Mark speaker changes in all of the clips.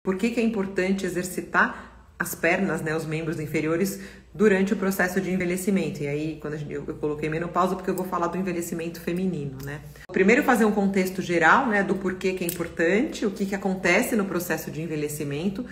Speaker 1: Por que é importante exercitar as pernas, né, os membros inferiores, durante o processo de envelhecimento? E aí, quando eu coloquei menopausa, porque eu vou falar do envelhecimento feminino, né? Primeiro, fazer um contexto geral, né, do porquê que é importante, o que acontece no processo de envelhecimento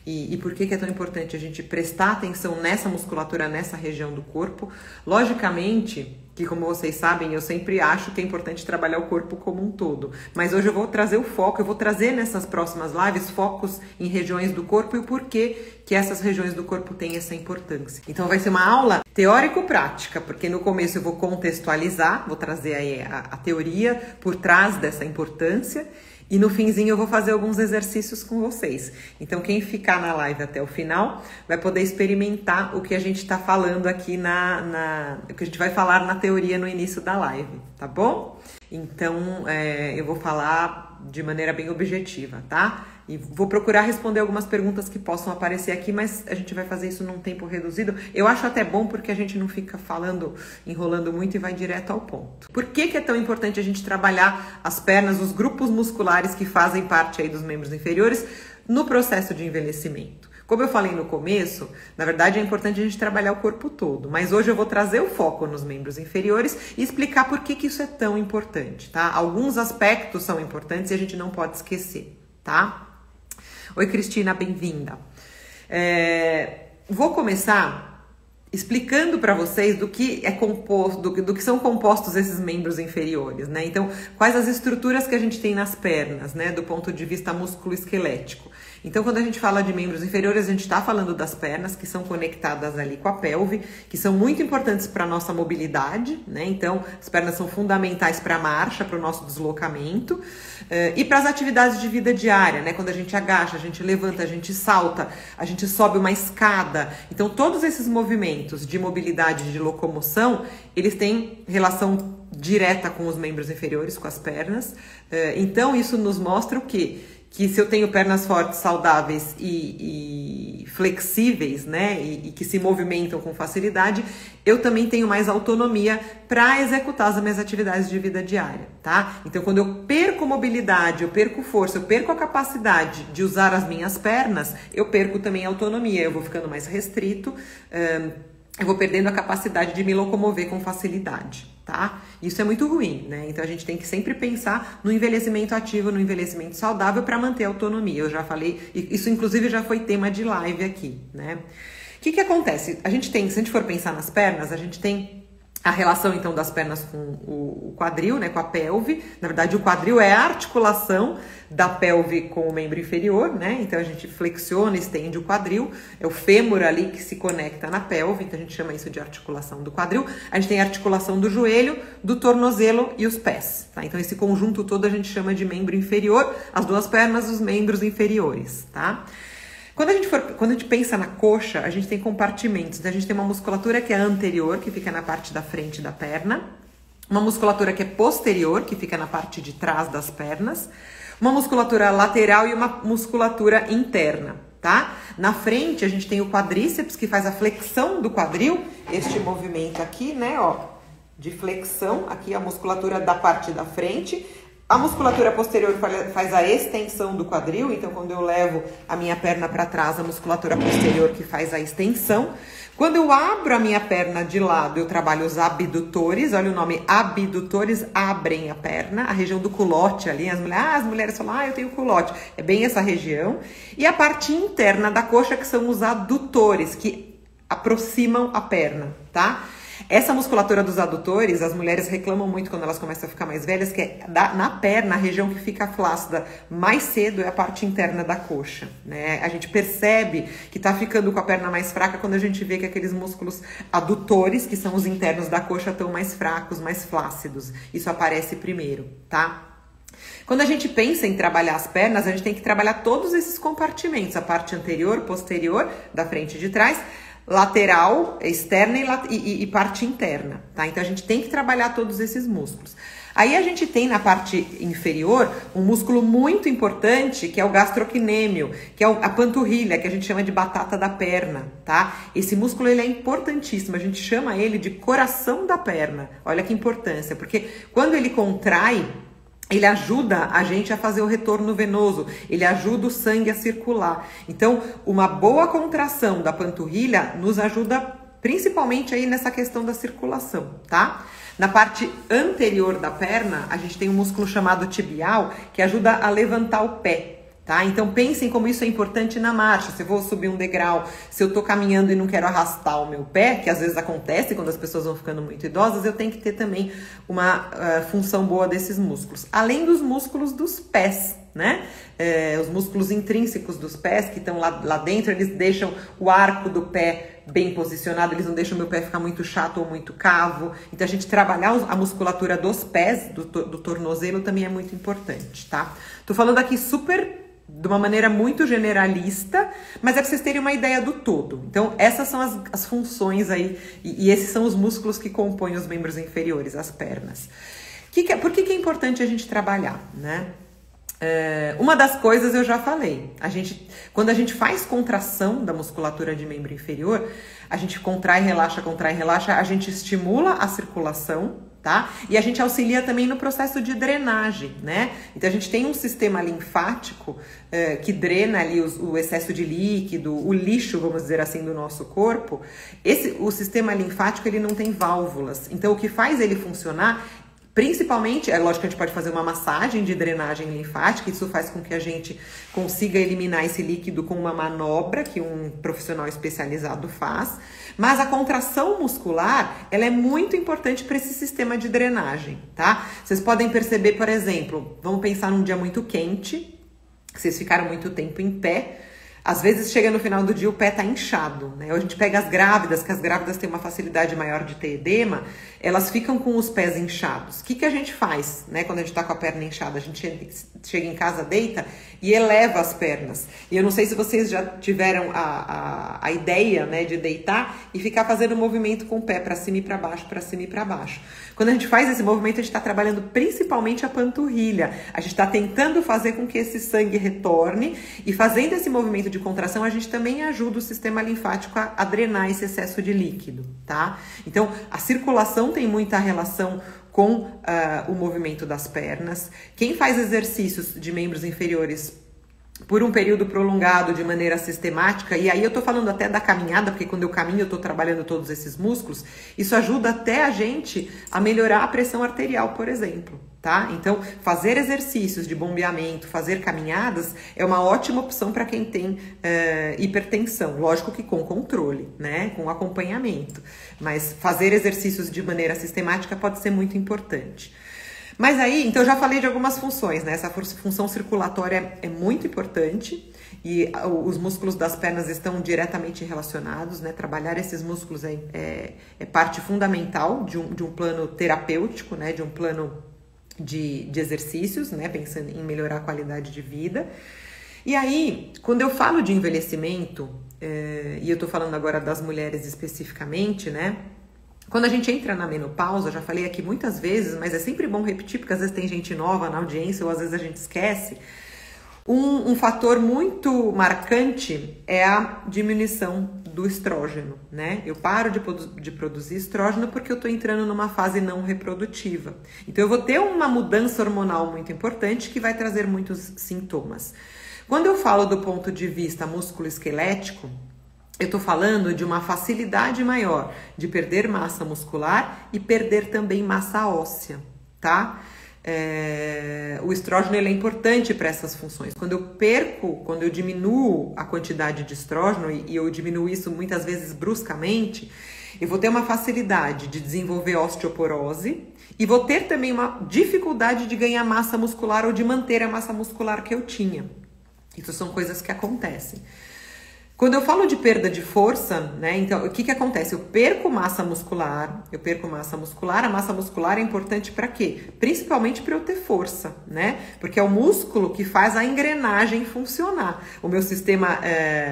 Speaker 1: e por que é tão importante a gente prestar atenção nessa musculatura, nessa região do corpo. Logicamente, que como vocês sabem, eu sempre acho que é importante trabalhar o corpo como um todo. Mas hoje eu vou trazer o foco, eu vou trazer nessas próximas lives focos em regiões do corpo e o porquê que essas regiões do corpo têm essa importância. Então vai ser uma aula teórico-prática, porque no começo eu vou contextualizar, vou trazer aí a teoria por trás dessa importância. E no finzinho eu vou fazer alguns exercícios com vocês. Então quem ficar na live até o final vai poder experimentar o que a gente está falando aqui o que a gente vai falar na teoria no início da live, tá bom? Então eu vou falar de maneira bem objetiva, tá? E vou procurar responder algumas perguntas que possam aparecer aqui, mas a gente vai fazer isso num tempo reduzido. Eu acho até bom porque a gente não fica falando, enrolando muito e vai direto ao ponto. Por que é tão importante a gente trabalhar as pernas, os grupos musculares que fazem parte aí dos membros inferiores no processo de envelhecimento? Como eu falei no começo, na verdade é importante a gente trabalhar o corpo todo, mas hoje eu vou trazer o foco nos membros inferiores e explicar por que isso é tão importante, tá? Alguns aspectos são importantes e a gente não pode esquecer, tá? Oi, Cristina, bem-vinda. Vou começar explicando para vocês do que é composto, do que são compostos esses membros inferiores, né? Então, quais as estruturas que a gente tem nas pernas, né? Do ponto de vista músculo-esquelético. Então, quando a gente fala de membros inferiores, a gente está falando das pernas que são conectadas ali com a pelve, que são muito importantes para a nossa mobilidade, né? Então, as pernas são fundamentais para a marcha, para o nosso deslocamento e para as atividades de vida diária, né? Quando a gente agacha, a gente levanta, a gente salta, a gente sobe uma escada. Então, todos esses movimentos de mobilidade, de locomoção, eles têm relação direta com os membros inferiores, com as pernas. Então, isso nos mostra o quê? Que se eu tenho pernas fortes, saudáveis e flexíveis, né, e que se movimentam com facilidade, eu também tenho mais autonomia para executar as minhas atividades de vida diária, tá? Então, quando eu perco mobilidade, eu perco força, eu perco a capacidade de usar as minhas pernas, eu perco também a autonomia, eu vou ficando mais restrito, eu vou perdendo a capacidade de me locomover com facilidade, tá? Isso é muito ruim, né? Então a gente tem que sempre pensar no envelhecimento ativo, no envelhecimento saudável para manter a autonomia. Eu já falei, isso inclusive já foi tema de live aqui, né? O que acontece? A gente tem, se a gente for pensar nas pernas, a gente tem a relação, então, das pernas com o quadril, né, com a pelve. Na verdade, o quadril é a articulação da pelve com o membro inferior, né? Então, a gente flexiona, estende o quadril. É o fêmur ali que se conecta na pelve. Então, a gente chama isso de articulação do quadril. A gente tem a articulação do joelho, do tornozelo e os pés, tá? Então, esse conjunto todo a gente chama de membro inferior. As duas pernas, os membros inferiores, tá? Quando a gente pensa na coxa, a gente tem compartimentos. Então, a gente tem uma musculatura que é anterior, que fica na parte da frente da perna. Uma musculatura que é posterior, que fica na parte de trás das pernas. Uma musculatura lateral e uma musculatura interna, tá? Na frente, a gente tem o quadríceps, que faz a flexão do quadril. Este movimento aqui, né, ó, de flexão. Aqui a musculatura da parte da frente. A musculatura posterior faz a extensão do quadril, então quando eu levo a minha perna para trás, a musculatura posterior que faz a extensão. Quando eu abro a minha perna de lado, eu trabalho os abdutores, olha o nome, abdutores abrem a perna, a região do culote ali, as mulheres falam, eu tenho culote, é bem essa região. E a parte interna da coxa, que são os adutores, que aproximam a perna, tá? Essa musculatura dos adutores, as mulheres reclamam muito quando elas começam a ficar mais velhas, que é na perna, a região que fica flácida mais cedo é a parte interna da coxa, né? A gente percebe que tá ficando com a perna mais fraca quando a gente vê que aqueles músculos adutores, que são os internos da coxa, estão mais fracos, mais flácidos. Isso aparece primeiro, tá? Quando a gente pensa em trabalhar as pernas, a gente tem que trabalhar todos esses compartimentos, a parte anterior, posterior, da frente e de trás, lateral, externa e parte interna, tá? Então, a gente tem que trabalhar todos esses músculos. Aí, a gente tem na parte inferior um músculo muito importante, que é o gastrocnêmio, que é a panturrilha, que a gente chama de batata da perna, tá? Esse músculo, ele é importantíssimo, a gente chama ele de coração da perna. Olha que importância, porque quando ele contrai, ele ajuda a gente a fazer o retorno venoso, ele ajuda o sangue a circular. Então, uma boa contração da panturrilha nos ajuda principalmente aí nessa questão da circulação, tá? Na parte anterior da perna, a gente tem um músculo chamado tibial, que ajuda a levantar o pé. Tá? Então pensem como isso é importante na marcha. Se eu vou subir um degrau, se eu tô caminhando e não quero arrastar o meu pé, que às vezes acontece quando as pessoas vão ficando muito idosas, eu tenho que ter também uma função boa desses músculos. Além dos músculos dos pés, né? Os músculos intrínsecos dos pés que estão lá dentro, eles deixam o arco do pé bem posicionado, eles não deixam o meu pé ficar muito chato ou muito cavo. Então a gente trabalhar a musculatura dos pés, do tornozelo também é muito importante, tá? Tô falando aqui de uma maneira muito generalista, mas é para vocês terem uma ideia do todo. Então, essas são as funções aí, e esses são os músculos que compõem os membros inferiores, as pernas. Por que é importante a gente trabalhar, né? Uma das coisas eu já falei, quando a gente faz contração da musculatura de membro inferior, a gente contrai, relaxa, a gente estimula a circulação, tá? E a gente auxilia também no processo de drenagem, né? Então a gente tem um sistema linfático que drena ali o excesso de líquido, o lixo, vamos dizer assim, do nosso corpo. O sistema linfático, ele não tem válvulas, então o que faz ele funcionar, principalmente, é lógico que a gente pode fazer uma massagem de drenagem linfática, isso faz com que a gente consiga eliminar esse líquido com uma manobra que um profissional especializado faz, mas a contração muscular, ela é muito importante para esse sistema de drenagem, tá? Vocês podem perceber, por exemplo, vamos pensar num dia muito quente, que vocês ficaram muito tempo em pé, às vezes chega no final do dia o pé tá inchado, né? A gente pega as grávidas, que as grávidas têm uma facilidade maior de ter edema, elas ficam com os pés inchados. O que a gente faz, né? Quando a gente tá com a perna inchada, a gente chega em casa, deita e eleva as pernas. E eu não sei se vocês já tiveram a ideia, né, de deitar e ficar fazendo movimento com o pé para cima e para baixo, para cima e para baixo. Quando a gente faz esse movimento, a gente está trabalhando principalmente a panturrilha. A gente está tentando fazer com que esse sangue retorne e fazendo esse movimento de contração, a gente também ajuda o sistema linfático a drenar esse excesso de líquido, tá? Então, a circulação tem muita relação com o movimento das pernas. Quem faz exercícios de membros inferiores por um período prolongado, de maneira sistemática, e aí eu tô falando até da caminhada, porque quando eu caminho eu tô trabalhando todos esses músculos, isso ajuda até a gente a melhorar a pressão arterial, por exemplo, tá? Então, fazer exercícios de bombeamento, fazer caminhadas, é uma ótima opção para quem tem hipertensão, lógico que com controle, né? Com acompanhamento, mas fazer exercícios de maneira sistemática pode ser muito importante. Mas aí, então eu já falei de algumas funções, né? Essa função circulatória é muito importante e os músculos das pernas estão diretamente relacionados, né? Trabalhar esses músculos é parte fundamental de um plano terapêutico, né? De um plano de exercícios, né? Pensando em melhorar a qualidade de vida. E aí, quando eu falo de envelhecimento, e eu tô falando agora das mulheres especificamente, né? Quando a gente entra na menopausa, já falei aqui muitas vezes, mas é sempre bom repetir, porque às vezes tem gente nova na audiência ou às vezes a gente esquece. Um fator muito marcante é a diminuição do estrógeno, né? Eu paro de produzir estrógeno porque eu tô entrando numa fase não reprodutiva. Então eu vou ter uma mudança hormonal muito importante que vai trazer muitos sintomas. Quando eu falo do ponto de vista músculo-esquelético, eu tô falando de uma facilidade maior de perder massa muscular e perder também massa óssea, tá? O estrógeno ele é importante para essas funções. Quando eu diminuo a quantidade de estrógeno, e eu diminuo isso muitas vezes bruscamente, eu vou ter uma facilidade de desenvolver osteoporose e vou ter também uma dificuldade de ganhar massa muscular ou de manter a massa muscular que eu tinha. Isso são coisas que acontecem. Quando eu falo de perda de força, né, então o que acontece? Eu perco massa muscular, a massa muscular é importante para quê? Principalmente para eu ter força, né? Porque é o músculo que faz a engrenagem funcionar. O meu sistema,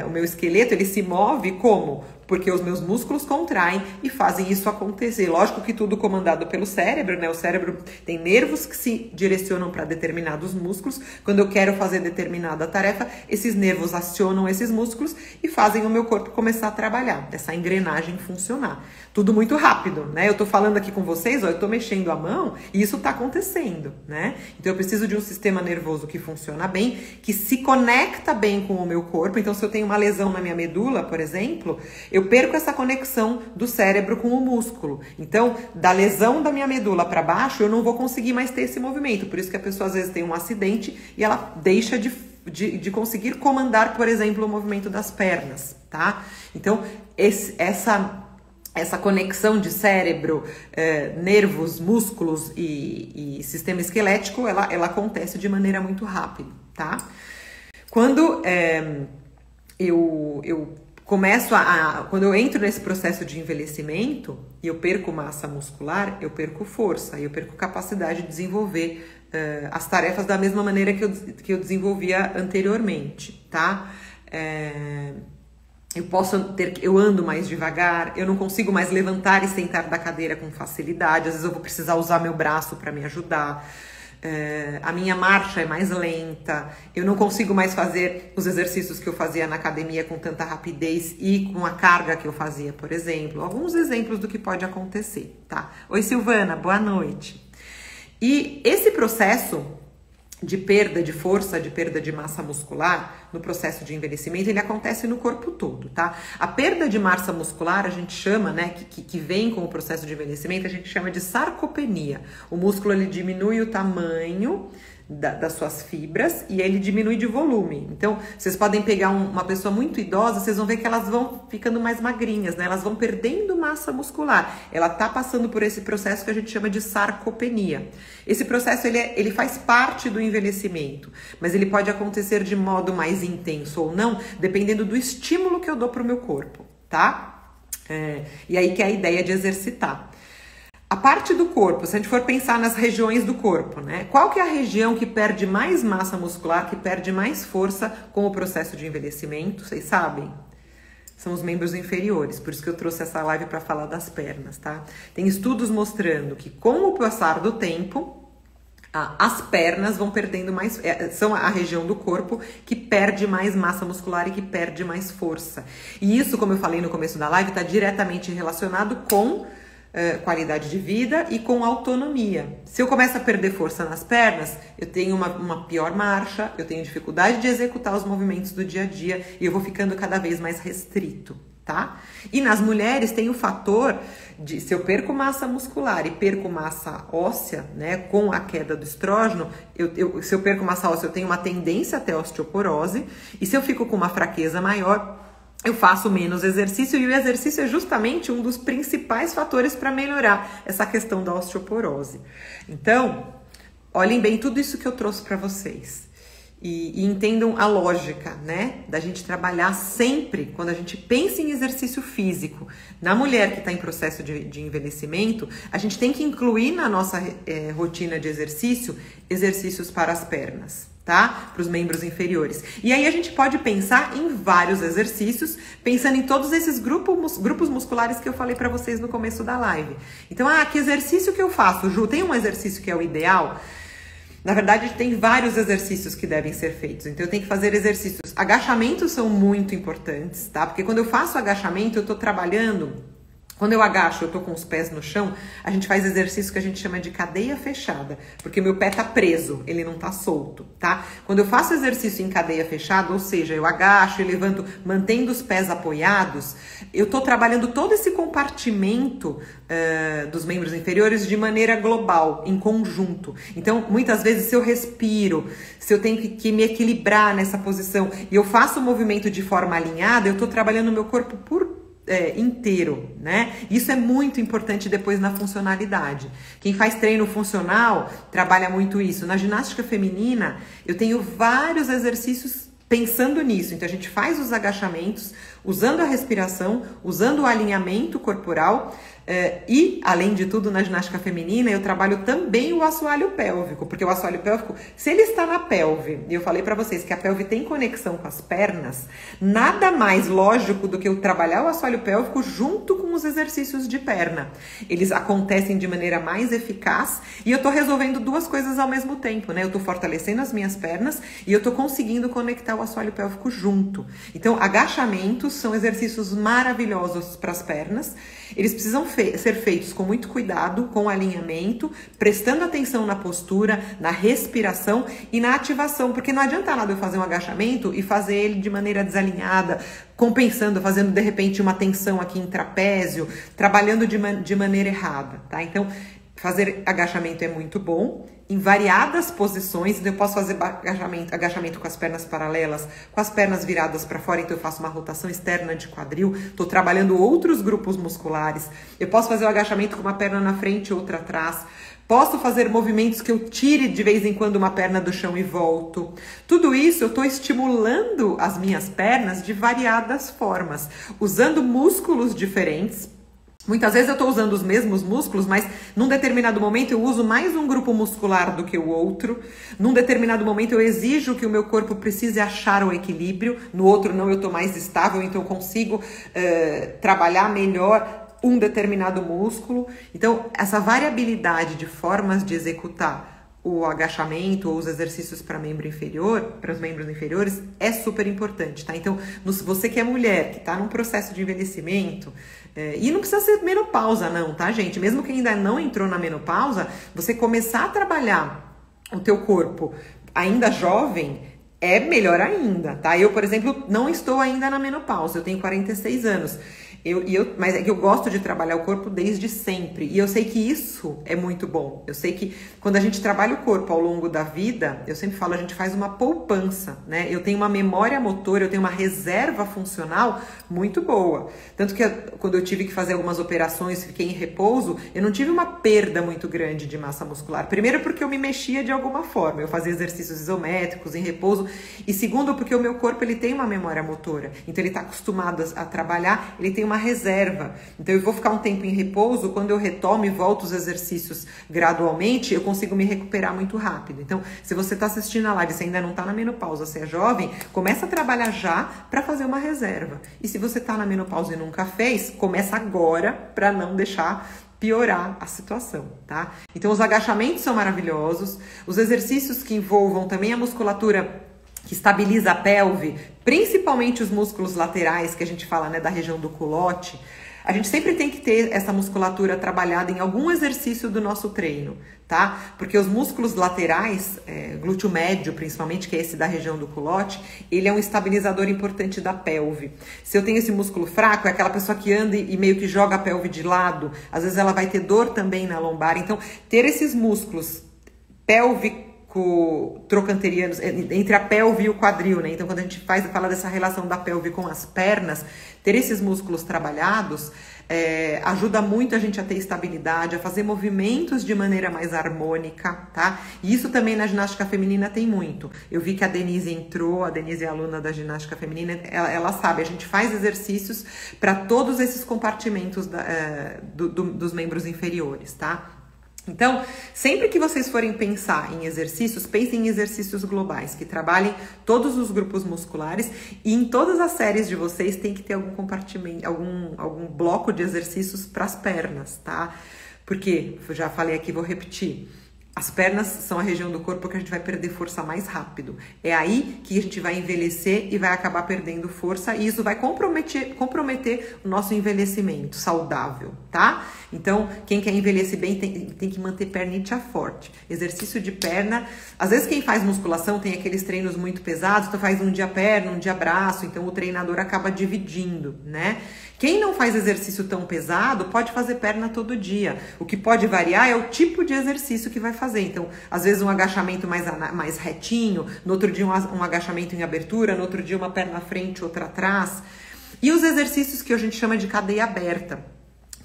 Speaker 1: o meu esqueleto, ele se move como? porque os meus músculos contraem e fazem isso acontecer. Lógico que tudo comandado pelo cérebro, né? O cérebro tem nervos que se direcionam para determinados músculos. Quando eu quero fazer determinada tarefa, esses nervos acionam esses músculos e fazem o meu corpo começar a trabalhar, essa engrenagem funcionar. Tudo muito rápido, né? Eu tô falando aqui com vocês, ó, eu tô mexendo a mão e isso tá acontecendo, né? Então eu preciso de um sistema nervoso que funciona bem, que se conecta bem com o meu corpo. Então se eu tenho uma lesão na minha medula, por exemplo, eu perco essa conexão do cérebro com o músculo. Então, da lesão da minha medula para baixo, eu não vou conseguir mais ter esse movimento. Por isso que a pessoa às vezes tem um acidente e ela deixa de conseguir comandar, por exemplo, o movimento das pernas, tá? Então, essa conexão de cérebro, nervos, músculos e sistema esquelético, ela acontece de maneira muito rápida, tá? Quando eu começo quando eu entro nesse processo de envelhecimento e eu perco massa muscular, eu perco força, eu perco capacidade de desenvolver as tarefas da mesma maneira que eu desenvolvia anteriormente, tá? Eu ando mais devagar, eu não consigo mais levantar e sentar da cadeira com facilidade, às vezes eu vou precisar usar meu braço para me ajudar. A minha marcha é mais lenta, eu não consigo mais fazer os exercícios que eu fazia na academia com tanta rapidez e com a carga que eu fazia, por exemplo. Alguns exemplos do que pode acontecer, tá? Oi, Silvana, boa noite. E esse processo de perda de força, de perda de massa muscular, no processo de envelhecimento, ele acontece no corpo todo, tá? A perda de massa muscular, a gente chama, né, que vem com o processo de envelhecimento, a gente chama de sarcopenia. O músculo, ele diminui o tamanho das suas fibras e ele diminui de volume. Então, vocês podem pegar uma pessoa muito idosa, vocês vão ver que elas vão ficando mais magrinhas, né? Elas vão perdendo massa muscular. Ela tá passando por esse processo que a gente chama de sarcopenia. Esse processo, ele faz parte do envelhecimento, mas ele pode acontecer de modo mais intenso ou não, dependendo do estímulo que eu dou pro meu corpo, tá? E aí que é a ideia de exercitar. A parte do corpo, se a gente for pensar nas regiões do corpo, né? Qual que é a região que perde mais massa muscular, que perde mais força com o processo de envelhecimento? Vocês sabem? São os membros inferiores, por isso que eu trouxe essa live para falar das pernas, tá? Tem estudos mostrando que com o passar do tempo, as pernas vão perdendo mais, são a região do corpo que perde mais massa muscular e que perde mais força. E isso, como eu falei no começo da live, está diretamente relacionado com qualidade de vida e com autonomia. Se eu começo a perder força nas pernas, eu tenho uma pior marcha, eu tenho dificuldade de executar os movimentos do dia a dia e eu vou ficando cada vez mais restrito, tá? E nas mulheres tem o fator de, se eu perco massa muscular e perco massa óssea, né, com a queda do estrógeno, se eu perco massa óssea, eu tenho uma tendência até osteoporose, e se eu fico com uma fraqueza maior, eu faço menos exercício, e o exercício é justamente um dos principais fatores para melhorar essa questão da osteoporose. Então, olhem bem tudo isso que eu trouxe para vocês e entendam a lógica, né, da gente trabalhar sempre, quando a gente pensa em exercício físico, na mulher que está em processo de envelhecimento, a gente tem que incluir na nossa rotina de exercícios para as pernas, tá? Para os membros inferiores. E aí a gente pode pensar em vários exercícios, pensando em todos esses grupos musculares que eu falei para vocês no começo da live. Então, que exercício que eu faço, Ju? Tem um exercício que é o ideal? Na verdade, tem vários exercícios que devem ser feitos. Então, eu tenho que fazer exercícios. Agachamentos são muito importantes, tá? Porque quando eu faço agachamento, eu tô trabalhando. Quando eu agacho, eu tô com os pés no chão, a gente faz exercício que a gente chama de cadeia fechada, porque meu pé tá preso, ele não tá solto, tá? Quando eu faço exercício em cadeia fechada, ou seja, eu agacho e levanto, mantendo os pés apoiados, eu tô trabalhando todo esse compartimento dos membros inferiores de maneira global, em conjunto. Então, muitas vezes, se eu respiro, se eu tenho que me equilibrar nessa posição, e eu faço o movimento de forma alinhada, eu tô trabalhando o meu corpo inteiro, né? Isso é muito importante depois na funcionalidade. Quem faz treino funcional trabalha muito isso. Na ginástica feminina, eu tenho vários exercícios pensando nisso. Então, a gente faz os agachamentos usando a respiração, usando o alinhamento corporal, E, além de tudo, na ginástica feminina, eu trabalho também o assoalho pélvico, porque o assoalho pélvico, se ele está na pelve, e eu falei para vocês que a pelve tem conexão com as pernas, nada mais lógico do que eu trabalhar o assoalho pélvico junto com os exercícios de perna. Eles acontecem de maneira mais eficaz e eu tô resolvendo duas coisas ao mesmo tempo, né? Eu tô fortalecendo as minhas pernas e eu tô conseguindo conectar o assoalho pélvico junto. Então, agachamentos são exercícios maravilhosos para as pernas. Eles precisam ser feitos com muito cuidado, com alinhamento, prestando atenção na postura, na respiração e na ativação, porque não adianta nada eu fazer um agachamento e fazer ele de maneira desalinhada, compensando, fazendo de repente uma tensão aqui em trapézio, trabalhando de maneira errada, tá? Então, fazer agachamento é muito bom, em variadas posições. Então eu posso fazer agachamento com as pernas paralelas, com as pernas viradas para fora, então eu faço uma rotação externa de quadril, estou trabalhando outros grupos musculares. Eu posso fazer o agachamento com uma perna na frente e outra atrás. Posso fazer movimentos que eu tire de vez em quando uma perna do chão e volto. Tudo isso eu estou estimulando as minhas pernas de variadas formas, usando músculos diferentes. Muitas vezes eu estou usando os mesmos músculos, mas num determinado momento eu uso mais um grupo muscular do que o outro. Num determinado momento eu exijo que o meu corpo precise achar o equilíbrio. No outro não, eu estou mais estável, então eu consigo trabalhar melhor um determinado músculo. Então, essa variabilidade de formas de executar o agachamento ou os exercícios para membro inferior, para os membros inferiores, é super importante, tá? Então, você que é mulher, que está num processo de envelhecimento, e não precisa ser menopausa não, tá, gente? Mesmo que ainda não entrou na menopausa, você começar a trabalhar o teu corpo ainda jovem, é melhor ainda, tá? Eu, por exemplo, não estou ainda na menopausa, eu tenho 46 anos. Mas é que eu gosto de trabalhar o corpo desde sempre. E eu sei que isso é muito bom. Eu sei que quando a gente trabalha o corpo ao longo da vida, eu sempre falo, a gente faz uma poupança, né? Eu tenho uma memória motora, eu tenho uma reserva funcional muito boa. Tanto que quando eu tive que fazer algumas operações, fiquei em repouso, eu não tive uma perda muito grande de massa muscular. Primeiro porque eu me mexia de alguma forma, eu fazia exercícios isométricos em repouso. E segundo porque o meu corpo ele tem uma memória motora. Então ele está acostumado a trabalhar, ele tem uma reserva. Então eu vou ficar um tempo em repouso, quando eu retomo e volto os exercícios gradualmente, eu consigo me recuperar muito rápido. Então, se você está assistindo a live, você ainda não está na menopausa, você é jovem, começa a trabalhar já para fazer uma reserva. E se você está na menopausa e nunca fez, começa agora para não deixar piorar a situação, tá? Então os agachamentos são maravilhosos, os exercícios que envolvam também a musculatura que estabiliza a pelve, principalmente os músculos laterais, que a gente fala, né, da região do culote, a gente sempre tem que ter essa musculatura trabalhada em algum exercício do nosso treino, tá? Porque os músculos laterais, glúteo médio principalmente, que é esse da região do culote, ele é um estabilizador importante da pelve. Se eu tenho esse músculo fraco, é aquela pessoa que anda e meio que joga a pelve de lado, às vezes ela vai ter dor também na lombar. Então, ter esses músculos pélvicos, trocanterianos, entre a pelve e o quadril, né? Então, quando a gente fala dessa relação da pelve com as pernas, ter esses músculos trabalhados ajuda muito a gente a ter estabilidade, a fazer movimentos de maneira mais harmônica, tá? E isso também na ginástica feminina tem muito. Eu vi que a Denise entrou, a Denise é aluna da ginástica feminina, ela sabe, a gente faz exercícios para todos esses compartimentos dos membros inferiores, tá? Então, sempre que vocês forem pensar em exercícios, pensem em exercícios globais, que trabalhem todos os grupos musculares, e em todas as séries de vocês tem que ter algum compartimento, algum bloco de exercícios para as pernas, tá? Porque, eu já falei aqui, vou repetir, as pernas são a região do corpo que a gente vai perder força mais rápido. É aí que a gente vai envelhecer e vai acabar perdendo força, e isso vai comprometer o nosso envelhecimento saudável, tá? Então, quem quer envelhecer bem tem que manter perninha forte. Exercício de perna. Às vezes quem faz musculação tem aqueles treinos muito pesados, então faz um dia perna, um dia braço, então o treinador acaba dividindo, né? Quem não faz exercício tão pesado pode fazer perna todo dia. O que pode variar é o tipo de exercício que vai fazer. Então, às vezes um agachamento mais retinho, no outro dia um agachamento em abertura, no outro dia uma perna à frente, outra atrás. E os exercícios que a gente chama de cadeia aberta.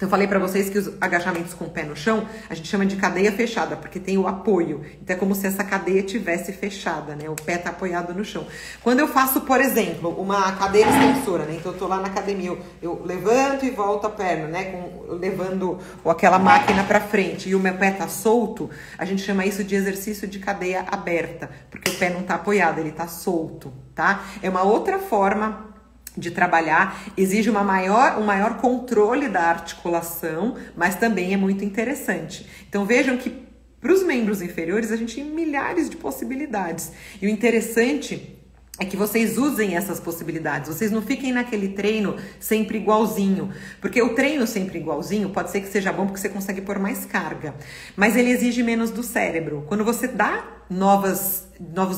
Speaker 1: Então, eu falei para vocês que os agachamentos com o pé no chão, a gente chama de cadeia fechada, porque tem o apoio. Então, é como se essa cadeia tivesse fechada, né? O pé tá apoiado no chão. Quando eu faço, por exemplo, uma cadeira extensora, né? Então, eu tô lá na academia, eu levanto e volto a perna, né? Levando aquela máquina para frente e o meu pé tá solto, a gente chama isso de exercício de cadeia aberta, porque o pé não tá apoiado, ele tá solto, tá? É uma outra forma de trabalhar, exige um maior controle da articulação, mas também é muito interessante. Então vejam que para os membros inferiores a gente tem milhares de possibilidades. E o interessante é que vocês usem essas possibilidades, vocês não fiquem naquele treino sempre igualzinho, porque o treino sempre igualzinho pode ser que seja bom porque você consegue pôr mais carga, mas ele exige menos do cérebro. Quando você dá novos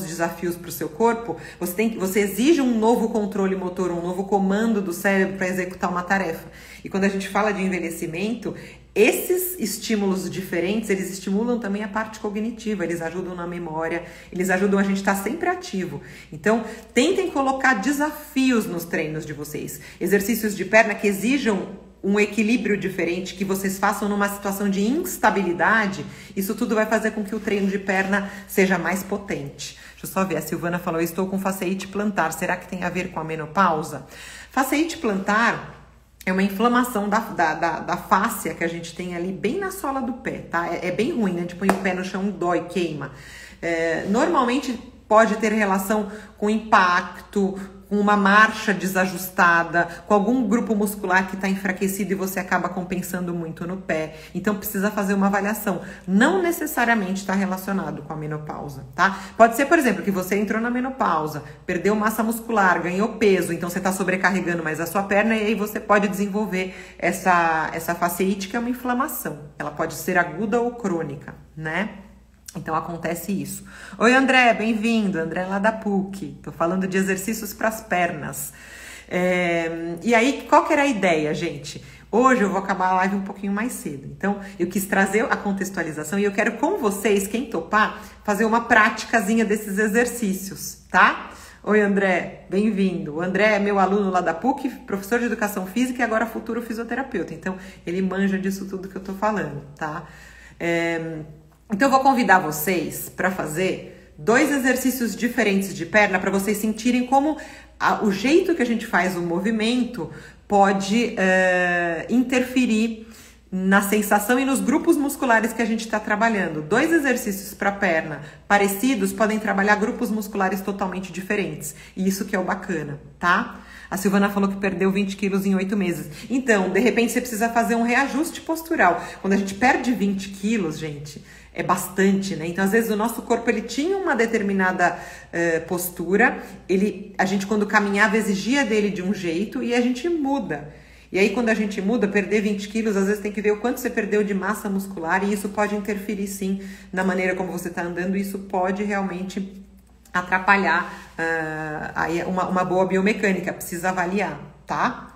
Speaker 1: desafios para o seu corpo, você exige um novo controle motor, um novo comando do cérebro para executar uma tarefa. E quando a gente fala de envelhecimento, esses estímulos diferentes, eles estimulam também a parte cognitiva, eles ajudam na memória, eles ajudam a gente estar sempre ativo. Então, tentem colocar desafios nos treinos de vocês. Exercícios de perna que exijam um equilíbrio diferente, que vocês façam numa situação de instabilidade, isso tudo vai fazer com que o treino de perna seja mais potente. Deixa eu só ver, a Silvana falou, eu estou com fasciite plantar, será que tem a ver com a menopausa? Fasciite plantar é uma inflamação da fáscia que a gente tem ali bem na sola do pé, tá? É bem ruim, né? A gente põe o pé no chão, dói, queima. Normalmente pode ter relação com impacto, com uma marcha desajustada, com algum grupo muscular que está enfraquecido e você acaba compensando muito no pé. Então precisa fazer uma avaliação. Não necessariamente está relacionado com a menopausa, tá? Pode ser, por exemplo, que você entrou na menopausa, perdeu massa muscular, ganhou peso, então você está sobrecarregando mais a sua perna e aí você pode desenvolver essa fasciite, que é uma inflamação. Ela pode ser aguda ou crônica, né? Então acontece isso. Oi André, bem-vindo. André lá da PUC. Tô falando de exercícios para as pernas. E aí, qual que era a ideia, gente? Hoje eu vou acabar a live um pouquinho mais cedo. Então, eu quis trazer a contextualização e eu quero com vocês, quem topar, fazer uma praticazinha desses exercícios, tá? Oi André, bem-vindo. O André é meu aluno lá da PUC, professor de educação física e agora futuro fisioterapeuta. Então, ele manja disso tudo que eu tô falando, tá? Então, eu vou convidar vocês para fazer 2 exercícios diferentes de perna para vocês sentirem como o jeito que a gente faz o movimento pode interferir na sensação e nos grupos musculares que a gente está trabalhando. 2 exercícios para perna parecidos podem trabalhar grupos musculares totalmente diferentes. E isso que é o bacana, tá? A Silvana falou que perdeu 20 quilos em 8 meses. Então, de repente, você precisa fazer um reajuste postural. Quando a gente perde 20 quilos, gente, é bastante, né? Então, às vezes, o nosso corpo, ele tinha uma determinada postura. A gente, quando caminhava, exigia dele de um jeito e a gente muda. E aí, quando a gente muda, perder 20 quilos, às vezes tem que ver o quanto você perdeu de massa muscular e isso pode interferir, sim, na maneira como você está andando. E isso pode realmente atrapalhar aí uma boa biomecânica. Precisa avaliar, tá?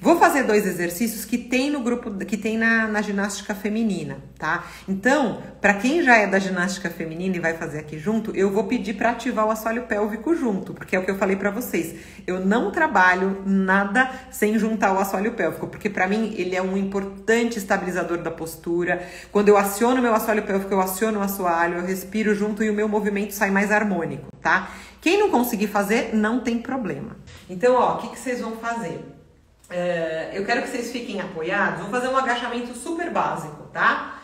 Speaker 1: Vou fazer 2 exercícios que tem no grupo, que tem na ginástica feminina, tá? Então, para quem já é da ginástica feminina e vai fazer aqui junto, eu vou pedir para ativar o assoalho pélvico junto, porque é o que eu falei para vocês. Eu não trabalho nada sem juntar o assoalho pélvico, porque para mim ele é um importante estabilizador da postura. Quando eu aciono meu assoalho pélvico, eu aciono o assoalho, eu respiro junto e o meu movimento sai mais harmônico, tá? Quem não conseguir fazer, não tem problema. Então, ó, o que vocês vão fazer? Eu quero que vocês fiquem apoiados. Vou fazer um agachamento super básico, tá?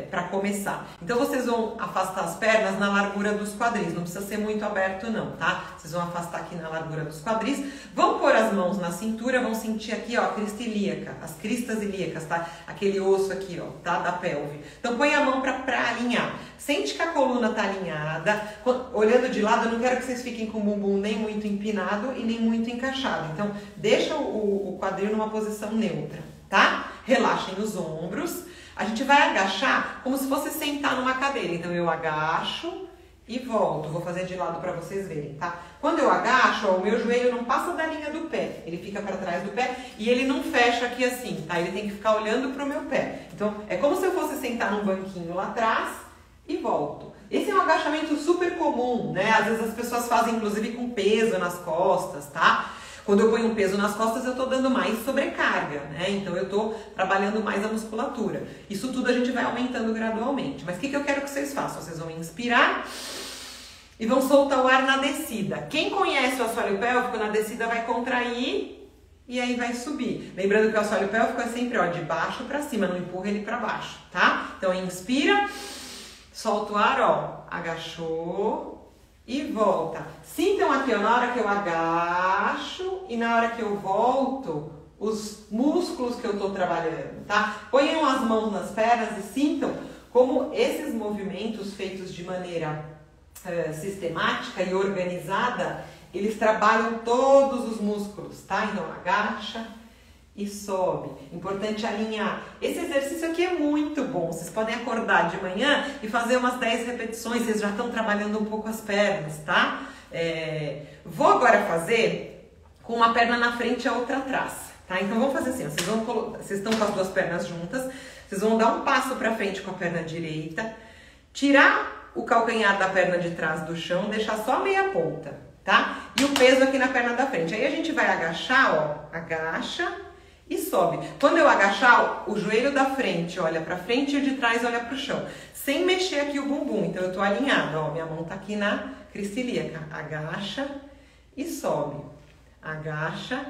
Speaker 1: Para começar. Então vocês vão afastar as pernas na largura dos quadris. Não precisa ser muito aberto não, tá? Vocês vão afastar aqui na largura dos quadris. Vão pôr as mãos na cintura. Vão sentir aqui, ó, a crista ilíaca. As cristas ilíacas, tá? Aquele osso aqui, ó, tá? Da pelve. Então põe a mão pra alinhar. Sente que a coluna tá alinhada. Olhando de lado, eu não quero que vocês fiquem com o bumbum nem muito empinado e nem muito encaixado. Então deixa o quadril numa posição neutra, tá? Relaxem os ombros. A gente vai agachar como se fosse sentar numa cadeira. Então, eu agacho e volto. Vou fazer de lado para vocês verem, tá? Quando eu agacho, ó, o meu joelho não passa da linha do pé. Ele fica para trás do pé e ele não fecha aqui assim, tá? Ele tem que ficar olhando pro meu pé. Então, é como se eu fosse sentar num banquinho lá atrás e volto. Esse é um agachamento super comum, né? Às vezes as pessoas fazem, inclusive, com peso nas costas, tá? Quando eu ponho um peso nas costas, eu tô dando mais sobrecarga, né? Então eu tô trabalhando mais a musculatura. Isso tudo a gente vai aumentando gradualmente. Mas o que eu quero que vocês façam? Vocês vão inspirar e vão soltar o ar na descida. Quem conhece o assoalho pélvico, na descida vai contrair e aí vai subir. Lembrando que o assoalho pélvico é sempre, ó, de baixo pra cima, não empurra ele pra baixo, tá? Então inspira, solta o ar, ó, agachou e volta. Sintam aqui, ó, na hora que eu agacho e na hora que eu volto, os músculos que eu tô trabalhando, tá? Ponham as mãos nas pernas e sintam como esses movimentos feitos de maneira sistemática e organizada, eles trabalham todos os músculos, tá? Então agacha e sobe. Importante alinhar. Esse exercício aqui é muito bom. Vocês podem acordar de manhã e fazer umas 10 repetições. Vocês já estão trabalhando um pouco as pernas, tá? Vou agora fazer com uma perna na frente e a outra atrás, tá? Então vamos fazer assim, ó. Vocês estão com as duas pernas juntas. Vocês vão dar um passo para frente com a perna direita, tirar o calcanhar da perna de trás do chão, deixar só a meia ponta, tá? E o peso aqui na perna da frente. Aí a gente vai agachar, ó, agacha e sobe. Quando eu agachar, o joelho da frente olha pra frente e o de trás olha pro chão, sem mexer aqui o bumbum. Então eu tô alinhada, ó, minha mão tá aqui na crista ilíaca. Agacha e sobe. Agacha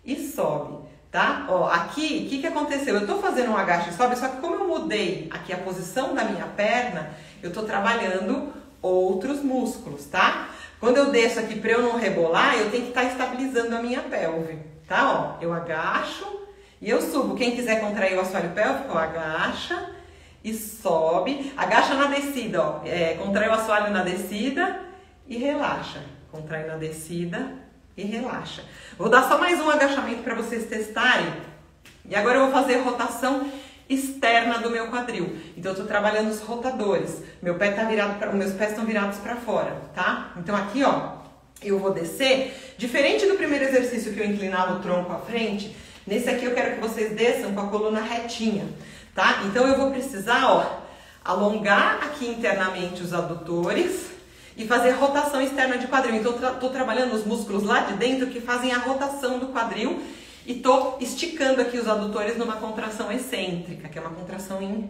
Speaker 1: e sobe, tá? Ó, aqui, o que aconteceu? Eu tô fazendo um agacha e sobe, só que como eu mudei aqui a posição da minha perna, eu tô trabalhando outros músculos, tá? Quando eu desço aqui pra eu não rebolar, eu tenho que estar estabilizando a minha pelve, tá? Ó, eu agacho e eu subo. Quem quiser contrair o assoalho pélvico, ó, agacha e sobe. Agacha na descida, ó. Contrai o assoalho na descida e relaxa. Contrai na descida e relaxa. Vou dar só mais um agachamento para vocês testarem. E agora eu vou fazer rotação externa do meu quadril. Então eu tô trabalhando os rotadores. Meu pé tá virado para, meus pés estão virados para fora, tá? Então aqui, ó, eu vou descer. Diferente do primeiro exercício que eu inclinava o tronco à frente, nesse aqui eu quero que vocês desçam com a coluna retinha, tá? Então eu vou precisar, ó, alongar aqui internamente os adutores e fazer rotação externa de quadril. Então eu tô trabalhando os músculos lá de dentro que fazem a rotação do quadril. E tô esticando aqui os adutores numa contração excêntrica, que é uma contração em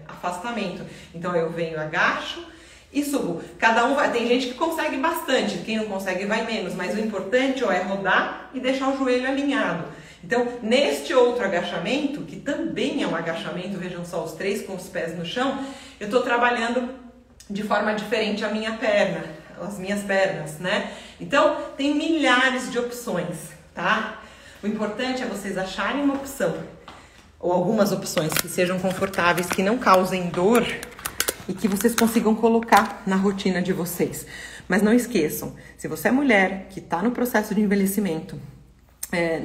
Speaker 1: afastamento. Então eu venho, agacho e subo. Cada um vai, tem gente que consegue bastante, quem não consegue vai menos, mas o importante, ó, é rodar e deixar o joelho alinhado. Então, neste outro agachamento, que também é um agachamento, vejam só, os três com os pés no chão, eu tô trabalhando de forma diferente a minha perna, as minhas pernas, né? Então, tem milhares de opções, tá? O importante é vocês acharem uma opção, ou algumas opções que sejam confortáveis, que não causem dor e que vocês consigam colocar na rotina de vocês. Mas não esqueçam, se você é mulher que está no processo de envelhecimento,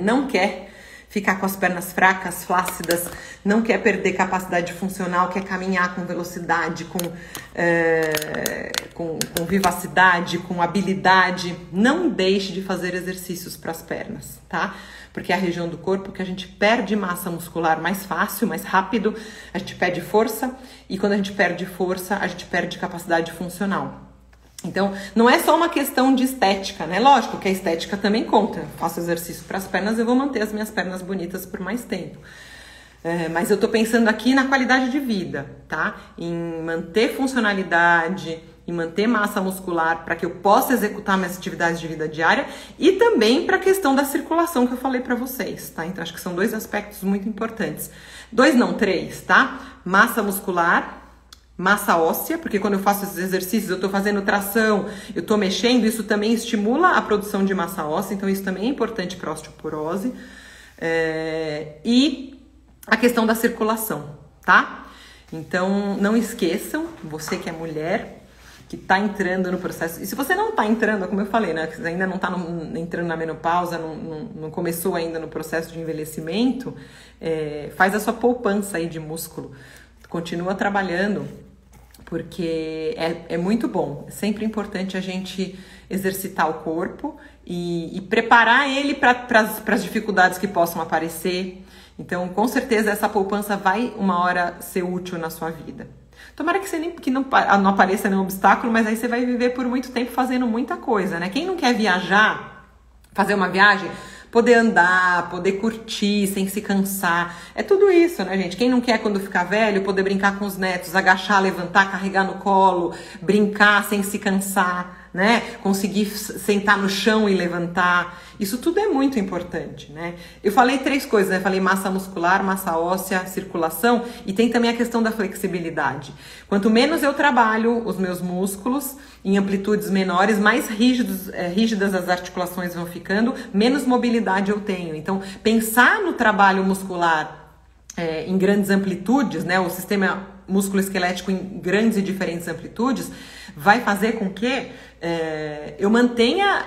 Speaker 1: não quer ficar com as pernas fracas, flácidas, não quer perder capacidade funcional, quer caminhar com velocidade, com vivacidade, com habilidade, não deixe de fazer exercícios para as pernas, tá? Porque é a região do corpo que a gente perde massa muscular mais fácil, mais rápido, a gente perde força, e quando a gente perde força, a gente perde capacidade funcional. Então, não é só uma questão de estética, né? Lógico que a estética também conta. Eu faço exercício para as pernas, eu vou manter as minhas pernas bonitas por mais tempo. Mas eu tô pensando aqui na qualidade de vida, tá? Em manter funcionalidade, em manter massa muscular para que eu possa executar minhas atividades de vida diária e também para a questão da circulação que eu falei para vocês, tá? Então, acho que são dois aspectos muito importantes. 2 não, 3, tá? Massa muscular, massa óssea, porque quando eu faço esses exercícios, eu tô fazendo tração, eu tô mexendo, isso também estimula a produção de massa óssea, então isso também é importante para a osteoporose. E a questão da circulação, tá? Então, não esqueçam, você que é mulher, que tá entrando no processo, e se você não tá entrando, como eu falei, né, que ainda não tá entrando na menopausa, não começou ainda no processo de envelhecimento, faz a sua poupança aí de músculo, continua trabalhando, porque é muito bom. É sempre importante a gente exercitar o corpo e preparar ele para as dificuldades que possam aparecer. Então, com certeza, essa poupança vai uma hora ser útil na sua vida. Tomara que não apareça nenhum obstáculo, mas aí você vai viver por muito tempo fazendo muita coisa, né? Quem não quer viajar fazer uma viagem, poder andar, poder curtir sem se cansar. É tudo isso, né, gente? Quem não quer, quando ficar velho, poder brincar com os netos, agachar, levantar, carregar no colo, brincar sem se cansar, né? Conseguir sentar no chão e levantar. Isso tudo é muito importante, né? Eu falei 3 coisas, né? Falei massa muscular, massa óssea, circulação, e tem também a questão da flexibilidade. Quanto menos eu trabalho os meus músculos em amplitudes menores, mais rígidas as articulações vão ficando, menos mobilidade eu tenho. Então, pensar no trabalho muscular em grandes amplitudes, né? O sistema músculo-esquelético em grandes e diferentes amplitudes, vai fazer com que eu mantenha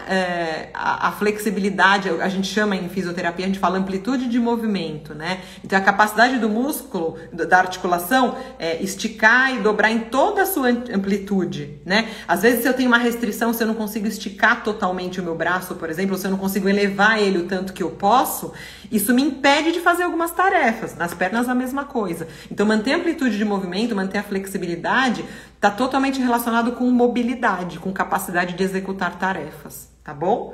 Speaker 1: a flexibilidade. A gente chama em fisioterapia, a gente fala amplitude de movimento, né? Então a capacidade do músculo, da articulação, esticar e dobrar em toda a sua amplitude, né? Às vezes, se eu tenho uma restrição, se eu não consigo esticar totalmente o meu braço, por exemplo, ou se eu não consigo elevar ele o tanto que eu posso, isso me impede de fazer algumas tarefas. Nas pernas a mesma coisa. Então manter a amplitude de movimento, manter a flexibilidade, está totalmente relacionado com mobilidade, com capacidade de executar tarefas, tá bom?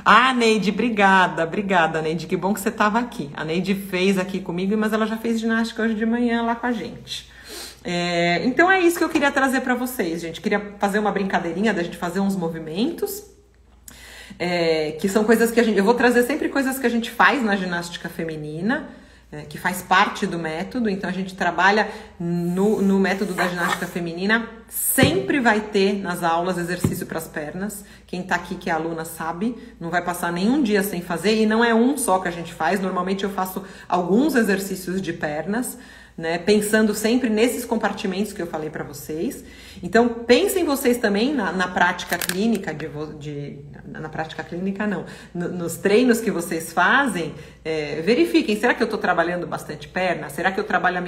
Speaker 1: Ah, Neide, obrigada, Neide, que bom que você estava aqui. A Neide fez aqui comigo, mas ela já fez ginástica hoje de manhã lá com a gente. Então é isso que eu queria trazer para vocês, gente. Queria fazer uma brincadeirinha da gente fazer uns movimentos, que são coisas que eu vou trazer sempre coisas que a gente faz na ginástica feminina, que faz parte do método. Então a gente trabalha no método da ginástica feminina, sempre vai ter nas aulas exercício para as pernas. Quem tá aqui que é aluna sabe, não vai passar nenhum dia sem fazer, e não é um só que a gente faz. Normalmente eu faço alguns exercícios de pernas, né, pensando sempre nesses compartimentos que eu falei para vocês. Então, pensem vocês também na prática clínica, na prática clínica não, nos treinos que vocês fazem, verifiquem, será que eu estou trabalhando bastante perna? Será que eu trabalho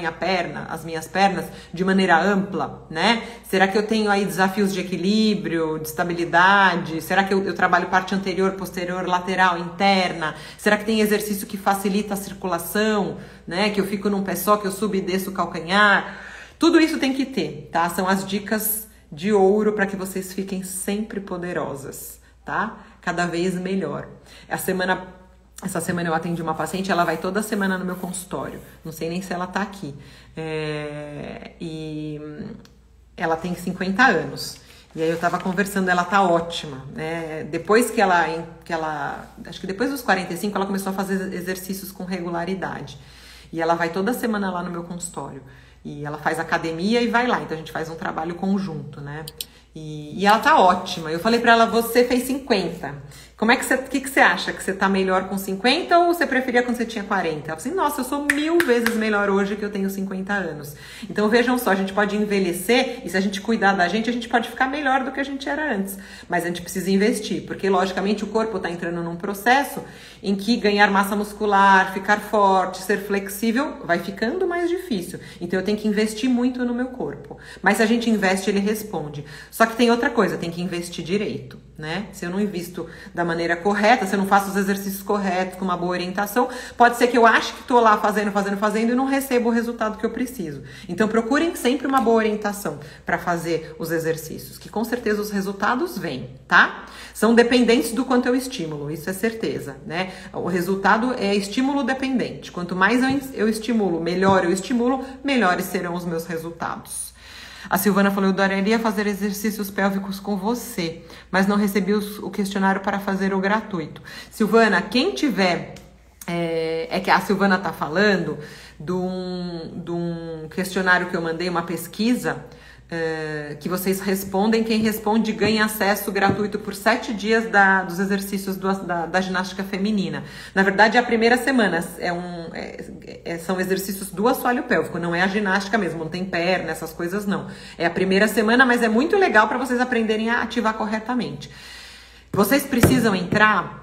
Speaker 1: as minhas pernas de maneira ampla, né? Será que eu tenho aí desafios de equilíbrio, de estabilidade? Será que eu trabalho parte anterior, posterior, lateral, interna? Será que tem exercício que facilita a circulação, né? Que eu fico num pé só, que eu subo e desço o calcanhar? Tudo isso tem que ter, tá? São as dicas de ouro para que vocês fiquem sempre poderosas, tá? Cada vez melhor. Essa semana eu atendi uma paciente, ela vai toda semana no meu consultório. Não sei nem se ela tá aqui. E ela tem 50 anos. E aí eu tava conversando, ela tá ótima, né? Depois que ela, acho que depois dos 45, ela começou a fazer exercícios com regularidade. E ela vai toda semana lá no meu consultório. E ela faz academia e vai lá. Então a gente faz um trabalho conjunto, né? E ela tá ótima. Eu falei pra ela, você fez 50. O que você acha? Que você tá melhor com 50 ou você preferia quando você tinha 40? Ela falou assim, nossa, eu sou 1000 vezes melhor hoje que eu tenho 50 anos. Então vejam só, a gente pode envelhecer e se a gente cuidar da gente, a gente pode ficar melhor do que a gente era antes. Mas a gente precisa investir, porque logicamente o corpo tá entrando num processo em que ganhar massa muscular, ficar forte, ser flexível, vai ficando mais difícil. Então eu tenho que investir muito no meu corpo. Mas se a gente investe, ele responde. Só que tem outra coisa, tem que investir direito, né? Se eu não invisto da maneira correta, se eu não faço os exercícios corretos, com uma boa orientação, pode ser que eu ache que estou lá fazendo e não recebo o resultado que eu preciso. Então procurem sempre uma boa orientação para fazer os exercícios, que com certeza os resultados vêm, tá? São dependentes do quanto eu estimulo, isso é certeza, né? O resultado é estímulo dependente. Quanto mais eu estimulo, melhor eu estimulo, melhores serão os meus resultados. A Silvana falou, eu adoraria fazer exercícios pélvicos com você, mas não recebi o questionário para fazer o gratuito. Silvana, quem tiver... É que a Silvana tá falando de um questionário que eu mandei, uma pesquisa, que vocês respondem. Quem responde ganha acesso gratuito por 7 dias dos exercícios da ginástica feminina. Na verdade, é a primeira semana. São exercícios do assoalho pélvico, não é a ginástica mesmo, não tem perna, essas coisas não. É a primeira semana, mas é muito legal para vocês aprenderem a ativar corretamente. Vocês precisam entrar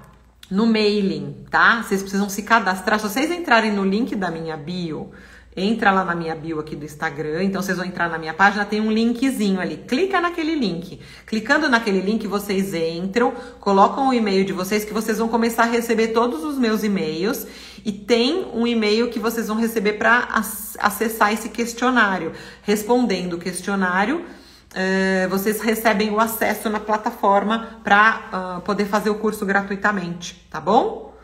Speaker 1: no mailing, tá? Vocês precisam se cadastrar. Se vocês entrarem no link da minha bio, entra lá na minha bio aqui do Instagram, então vocês vão entrar na minha página, tem um linkzinho ali, clica naquele link. Clicando naquele link, vocês entram, colocam o e-mail de vocês, que vocês vão começar a receber todos os meus e-mails, e tem um e-mail que vocês vão receber para acessar esse questionário. Respondendo o questionário, vocês recebem o acesso na plataforma para poder fazer o curso gratuitamente, tá bom?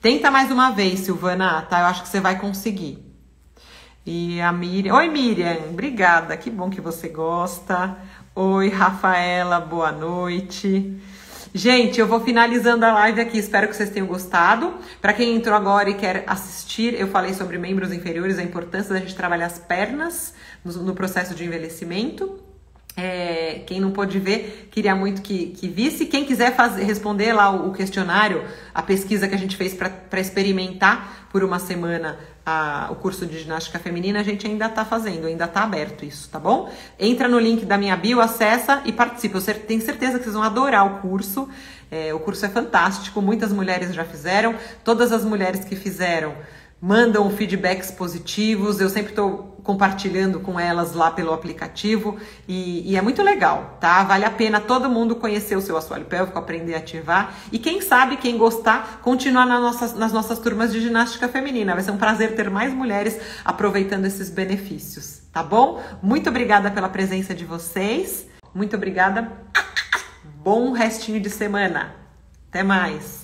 Speaker 1: Tenta mais uma vez, Silvana, tá? Eu acho que você vai conseguir. E a Miriam... Oi, Miriam, obrigada, que bom que você gosta. Oi, Rafaela, boa noite. Gente, eu vou finalizando a live aqui, espero que vocês tenham gostado. Para quem entrou agora e quer assistir, eu falei sobre membros inferiores, a importância da gente trabalhar as pernas no processo de envelhecimento. Quem não pôde ver, queria muito que visse. Quem quiser responder lá o questionário, a pesquisa que a gente fez para experimentar por uma semana o curso de ginástica feminina, a gente ainda tá fazendo, ainda tá aberto isso, tá bom? Entra no link da minha bio, acessa e participa. Eu tenho certeza que vocês vão adorar o curso. O curso é fantástico, muitas mulheres já fizeram, todas as mulheres que fizeram mandam feedbacks positivos, eu sempre estou compartilhando com elas lá pelo aplicativo e é muito legal, tá? Vale a pena todo mundo conhecer o seu assoalho pélvico, aprender a ativar e quem sabe, quem gostar, continuar nas nossas turmas de ginástica feminina. Vai ser um prazer ter mais mulheres aproveitando esses benefícios, tá bom? Muito obrigada pela presença de vocês, muito obrigada, bom restinho de semana, até mais!